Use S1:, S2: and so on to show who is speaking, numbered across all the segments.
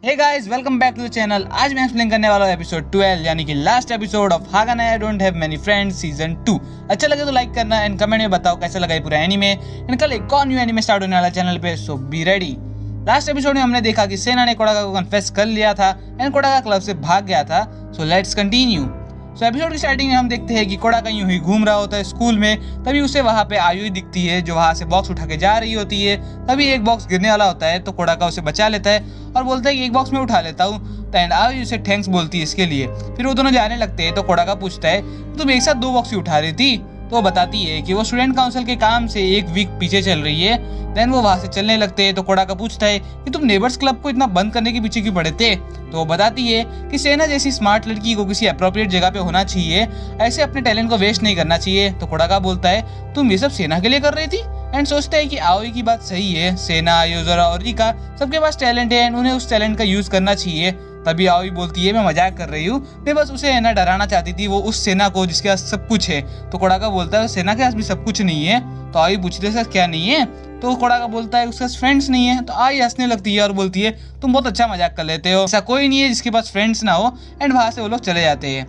S1: Hey guys, welcome back to the channel. आज मैं explain करने वाला हूँ एपिसोड 12 यानी कि last episode of Haganai I don't have many friends season 2। अच्छा लगे तो लाइक करना एंड कमेंट में बताओ कैसा लगा ये पूरा एनीमे। एंड कल एक और न्यू एनीमे स्टार्ट होने वाला चैनल पे, सो बी रेडी। लास्ट एपिसोड में हमने देखा कि सेना ने कोडाका को कन्फेस कर लिया था एंड कोडाका क्लब से भाग गया था। So let's continue. So episode की स्टार्टिंग में हम देखते हैं कि कोडाका यूं ही घूम रहा होता है स्कूल में। तभी उसे वहाँ पे आयुई दिखती है जो वहाँ से बॉक्स उठा के जा रही होती है। तभी एक बॉक्स गिरने वाला होता है तो कोडाका उसे बचा लेता है और बोलता है कि एक बॉक्स में उठा लेता हूँ। एंड आयुई उसे थैंक्स बोलती है इसके लिए। फिर वो दोनों जाने लगते हैं तो कोडाका पूछता है तुम एक साथ दो बॉक्स ही उठा रही थी। तो वो बताती है कि वो स्टूडेंट काउंसिल के काम से एक वीक पीछे चल रही है। देन वो वहाँ से चलने लगते हैं तो कोडाका पूछता है कि तुम नेबर्स क्लब को इतना बंद करने के पीछे क्यों पड़े थे। तो वो बताती है कि सेना जैसी स्मार्ट लड़की को किसी अप्रोप्रिएट जगह पे होना चाहिए, ऐसे अपने टैलेंट को वेस्ट नहीं करना चाहिए। तो कोडाका बोलता है तुम ये सब सेना के लिए कर रही थी। एंड सोचता है कि आयुई की बात सही है, सेना, योजोरा और रिका सबके पास टैलेंट है एंड उन्हें उस टैलेंट का यूज करना चाहिए। तभी आयुई बोलती है मैं मजाक कर रही हूँ, मैं बस उसे है ना डराना चाहती थी, वो उस सेना को जिसके पास सब कुछ है। तो कोडाका बोलता है सेना के पास भी सब कुछ नहीं है। तो आयुई पूछती है क्या नहीं है। तो कोडाका बोलता है उसके पास फ्रेंड्स नहीं है। तो आयुई हंसने लगती है और बोलती है तुम बहुत अच्छा मजाक कर लेते हो, ऐसा कोई नहीं है जिसके पास फ्रेंड्स ना हो। एंड वहां से वो लोग चले जाते हैं।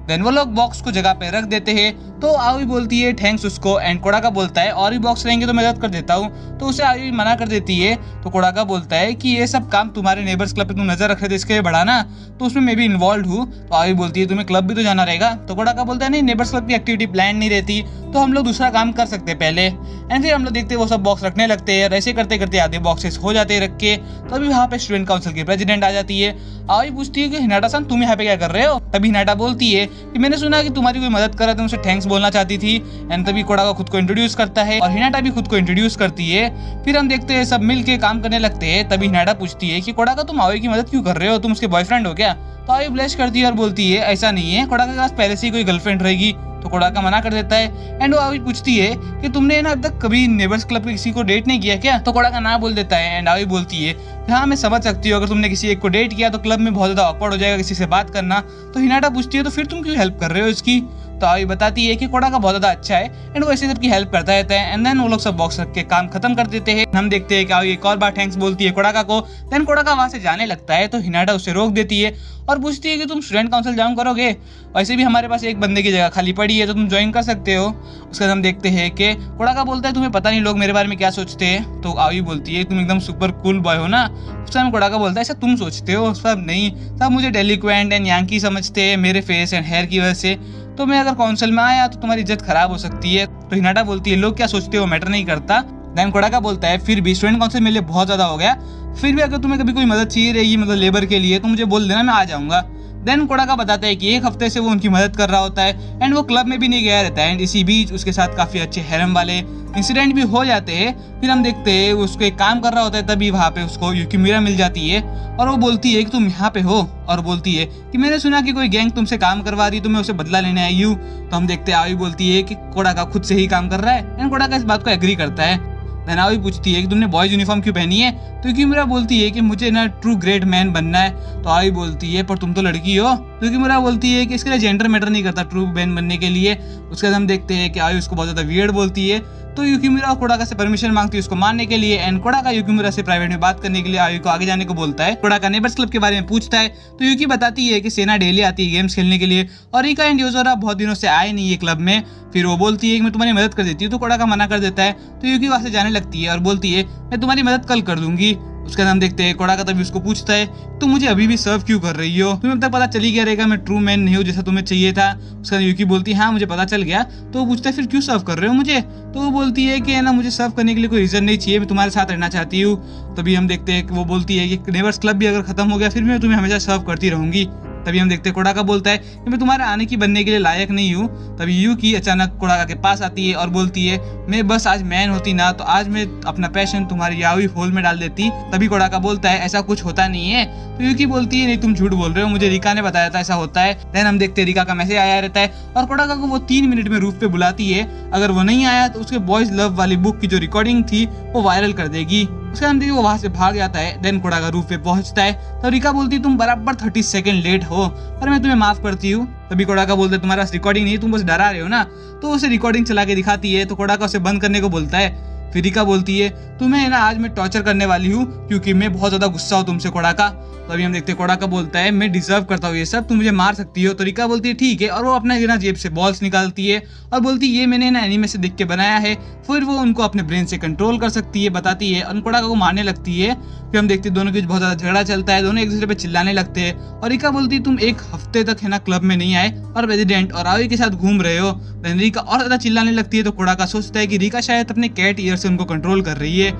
S1: देन वो लोग बॉक्स को जगह पे रख देते हैं। तो आयुई बोलती है थैंक्स उसको। एंड कोडाका बोलता है और भी बॉक्स रहेंगे तो मदद कर देता हूँ। तो उसे आयुई मना कर देती है। तो कोडाका बोलता है कि ये सब काम तुम्हारे नेबर्स क्लब पे तुम नजर रख रहे थे इसके लिए बढ़ाना, तो उसमें मैं भी इन्वॉल्व हूँ। तो आयुई बोलती है तुम्हें क्लब भी तो जाना रहेगा। तो कोडाका बोलता है नहीं, नेबर्स क्लब की एक्टिविटी प्लान नहीं रहती तो हम लोग दूसरा काम कर सकते हैं पहले। एंड फिर हम लोग देखते हैं वो सब बॉक्स रखने लगते हैं। ऐसे करते करते आधे बॉक्सेस हो जाते हैं रख के। तभी वहाँ पे स्टूडेंट काउंसिल की प्रेसिडेंट आ जाती है। आयुई पूछती है कि हिनाटा सन तुम यहाँ पे क्या कर रहे हो। तभी हिनाटा बोलती है कि मैंने सुना कि तुम्हारी कोई मदद कर रहा था, तुमसे थैंक्स बोलना चाहती थी। एंड तभी कोडाका खुद को इंट्रोड्यूस करता है और हिनाटा भी खुद को इंट्रोड्यूस करती है। फिर हम देखते हैं सब मिल के काम करने लगते हैं। तभी हिनाटा पूछती है कि कोडाका तुम आयुई की मदद क्यों कर रहे हो, तुम उसके बॉयफ्रेंड हो क्या। तो आयुई ब्लश करती है और बोलती है ऐसा नहीं है, कोडाका के पास पहले से ही कोई गर्लफ्रेंड रहेगी। तो कोडाका मना कर देता है। एंड वो आयुई पूछती है कि तुमने ना अब तक कभी नेबर्स क्लब के किसी को डेट नहीं किया क्या। तो कोडाका ना बोल देता है। एंड आयुई बोलती है कि हाँ मैं समझ सकती हूँ, अगर तुमने किसी एक को डेट किया तो क्लब में बहुत ज्यादा ऑकवर्ड हो जाएगा किसी से बात करना। तो हिनाटा पूछती है तो फिर तुम क्यों हेल्प कर रहे हो इसकी। तो आयुई बताती है कि कोडाका बहुत ज्यादा अच्छा है एंड वो ऐसे सबकी हेल्प करता रहता है। एंड देन वो लोग सब बॉक्स रख के काम खत्म कर देते हैं। हम देखते हैं कि आयुई एक और बार थैंक्स बोलती है कोडाका को। देन कोडाका वहां से जाने लगता है तो हिनाटा उसे रोक देती है और पूछती है कि तुम स्टूडेंट काउंसिल ज्वाइन करोगे, वैसे भी हमारे पास एक बंदे की जगह खाली पड़ी है तो तुम ज्वाइन कर सकते हो। उसके बाद हम देखते हैं कि कोडाका बोलता है तुम्हें पता नहीं लोग मेरे बारे में क्या सोचते हैं। तो आयुई बोलती है तुम एकदम सुपर कूल बॉय हो ना। उस टाइम कोडाका बोलता है ऐसा तुम सोचते हो, सब नहीं, सब मुझे डेलिक्वेंट एंड यांकी समझते हैं मेरे फेस एंड हेयर की वजह से। तो मैं अगर काउंसिल में आया तो तुम्हारी इज्जत खराब हो सकती है। तो हिनाटा बोलती है लोग क्या सोचते हो मैटर नहीं करता। देन कोडाका बोलता है फिर भी स्टूडेंट काउंसिल मेरे लिए बहुत ज्यादा हो गया, फिर भी अगर तुम्हें कभी कोई मदद चाहिए रहेगी मतलब लेबर के लिए तो मुझे बोल देना, मैं आ जाऊंगा। देन कोडाका बताता है कि एक हफ्ते से वो उनकी मदद कर रहा होता है एंड वो क्लब में भी नहीं गया रहता है। एंड इसी बीच उसके साथ काफी अच्छे हैरम वाले इंसिडेंट भी हो जाते हैं। फिर हम देखते हैं उसको एक काम कर रहा होता है, तभी वहाँ पे उसको युकिमिरा मिल जाती है और वो बोलती है कि तुम यहाँ पे हो और बोलती है कि मैंने सुना कि कोई गैंग तुमसे काम करवा रही, तो मैं उसे बदला लेने आई हूँ। तो हम देखते हैं आयुई बोलती है कि कोडाका खुद से ही काम कर रहा है एंड कोडाका इस बात को एग्री करता है। देन आयुई पूछती है कि तुमने बॉयज यूनिफॉर्म क्यों पहनी है। तो युकिमिरा बोलती है कि मुझे ना ट्रू ग्रेट मैन बनना है। तो आयुई बोलती है पर तुम तो लड़की हो। तो युकिमिरा बोलती है कि इसके लिए जेंडर मैटर नहीं करता ट्रू मैन बनने के लिए। उसके बाद हम देखते हैं कि आयुई उसको बहुत ज्यादा वियर्ड बोलती है। तो युकिमिरा कोडाका से परमिशन मांगती है उसको मारने के लिए। एंड कोडाका युकिमिरा से प्राइवेट में बात करने के लिए आयुई को आगे जाने को बोलता है। कोडाका नेबर्स क्लब के बारे में पूछता है तो युकी बताती है कि सेना डेली आती है गेम्स खेलने के लिए और रिका एंड योजोरा बहुत दिनों से आए नहीं है क्लब में। फिर वो बोलती है कि मैं तुम्हारी मदद कर देती हूँ। तो कोडाका मना कर देता है। तो युकी वहां से जाने लगती है और बोलती है मैं तुम्हारी मदद कल कर दूंगी। उसका नाम देखते हैं कोडाका तभी उसको पूछता है तुम मुझे अभी भी सर्व क्यों कर रही हो, तुम्हें अब तक पता चली गया रहेगा मैं ट्रू मैन नहीं हूँ जैसा तुम्हें चाहिए था। उसका युकी बोलती है हाँ मुझे पता चल गया। तो वो पूछता है फिर क्यों सर्व कर रहे हो मुझे। तो वो बोलती है कि ना मुझे सर्व करने के लिए कोई रीजन नहीं चाहिए, मैं तुम्हारे साथ रहना चाहती हूँ। तभी हम देखते हैं कि वो बोलती है कि नेबर्स क्लब भी अगर खत्म हो गया फिर मैं तुम्हें हमेशा सर्व करती रहूंगी। तभी हम देखते हैं कोडाका बोलता है कि मैं तुम्हारे आने की बनने के लिए लायक नहीं हूँ। तभी युकी अचानक कोडाका के पास आती है और बोलती है मैं बस आज मैन होती ना तो आज मैं अपना पैशन तुम्हारी यावी होल में डाल देती। तभी कोडाका बोलता है ऐसा कुछ होता नहीं है। तो युकी बोलती है नहीं तुम झूठ बोल रहे हो, मुझे रिका ने बताया था ऐसा होता है। देन हम देखते हैं रिका का मैसेज आया रहता है और कोडाका को वो 3 मिनट में रूफ पे बुलाती है। अगर वो नहीं आया तो उसके बॉयज लव वाली बुक की जो रिकॉर्डिंग थी वो वायरल कर देगी। उसके अंदर वो वहां से भाग जाता है। देन कोडाका रूफ पे पहुंचता है तो रिका बोलती है तुम बराबर 30 सेकंड लेट हो पर मैं तुम्हें माफ करती हूँ। तभी कोडाका बोलता है तुम्हारे पास रिकॉर्डिंग नहीं, तुम बस डरा रहे हो ना। तो उसे रिकॉर्डिंग चला के दिखाती है तो कोडाका उसे बंद करने को बोलता है। फिर रिका बोलती है तुम्हें ना आज मैं टॉर्चर करने वाली हूँ क्योंकि मैं बहुत ज्यादा गुस्सा हूँ तुमसे कोडाका। तो अभी हम देखते हैं कोडाका बोलता है मैं डिजर्व करता हूँ ये सब, तुम मुझे मार सकती हो। तो रिका बोलती है ठीक है, और वो अपना ना जेब से बॉल्स निकालती है और बोलती है ये मैंने ना एनीमे से देख के बनाया है। फिर वो उनको अपने ब्रेन से कंट्रोल कर सकती है, बताती है, और कोडाका को मारने लगती है। फिर हम देखते हैं दोनों के बीच बहुत ज्यादा झगड़ा चलता है, दोनों एक दूसरे पे चिल्लाने लगते हैं। और रिका बोलती है तुम एक हफ्ते तक है ना क्लब में नहीं आए और प्रेसिडेंट और आवी के साथ घूम रहे हो। रिका और ज्यादा चिल्लाने लगती है। तो कोडाका सोचता है कि रिका शायद अपने कैट ईयर से उनको कंट्रोल कर रही है,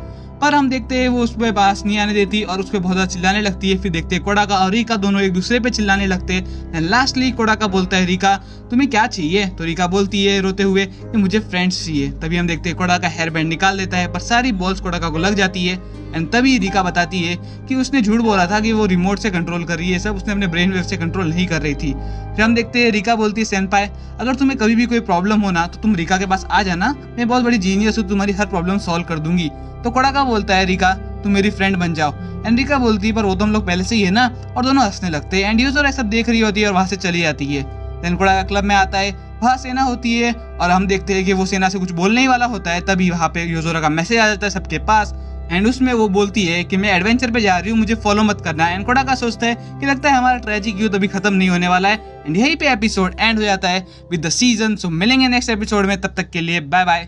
S1: पर हम देखते हैं वो उस पे पास नहीं आने देती और उस पे बहुत ज्यादा चिल्लाने लगती है। फिर देखते हैं कोडाका और रिका दोनों एक दूसरे पे चिल्लाने लगते हैं। एंड लास्टली कोडाका बोलता है रिका तुम्हें क्या चाहिए? तो रिका बोलती है रोते हुए कि मुझे फ्रेंड्स चाहिए। तभी हम देखते हैं कोडाका हेयर बैंड निकाल देता है, पर सारी बॉल्स कोडाका को लग जाती है। एंड तभी रिका बताती है कि उसने झूठ बोला था कि वो रिमोट से कंट्रोल कर रही है सब, उसने अपने ब्रेन वेव से कंट्रोल नहीं कर रही थी। फिर हम देखते हैं रिका बोलती है सेनपाई अगर तुम्हें कभी भी कोई प्रॉब्लम हो ना तो तुम रिका के पास आ जाना, मैं बहुत बड़ी जीनियस हूँ, तुम्हारी हर प्रॉब्लम सॉल्व कर दूंगी। तो कोडाका बोलता है रिका तुम मेरी फ्रेंड बन जाओ। एंड रिका बोलती है पर वो तो हम लोग पहले से ही है ना, और दोनों हंसने लगते हैं। एंड यूजोरा सब देख रही होती है और वहां से चली जाती है। देन कोडाका क्लब में आता है, वहाँ सेना होती है और हम देखते हैं कि वो सेना से कुछ बोलने ही वाला होता है। तभी वहाँ पे यूजोरा का मैसेज आ जाता है सबके पास। एंड उसमें वो बोलती है कि मैं एडवेंचर पे जा रही हूँ, मुझे फॉलो मत करना। एंड कोडाका सोचता है कि लगता है हमारा ट्रेजिक युद्ध अभी खत्म नहीं होने वाला है। एंड यहीं पे एपिसोड एंड हो जाता है विद द सीजन। सो मिलेंगे नेक्स्ट एपिसोड में, तब तक के लिए बाय बाय।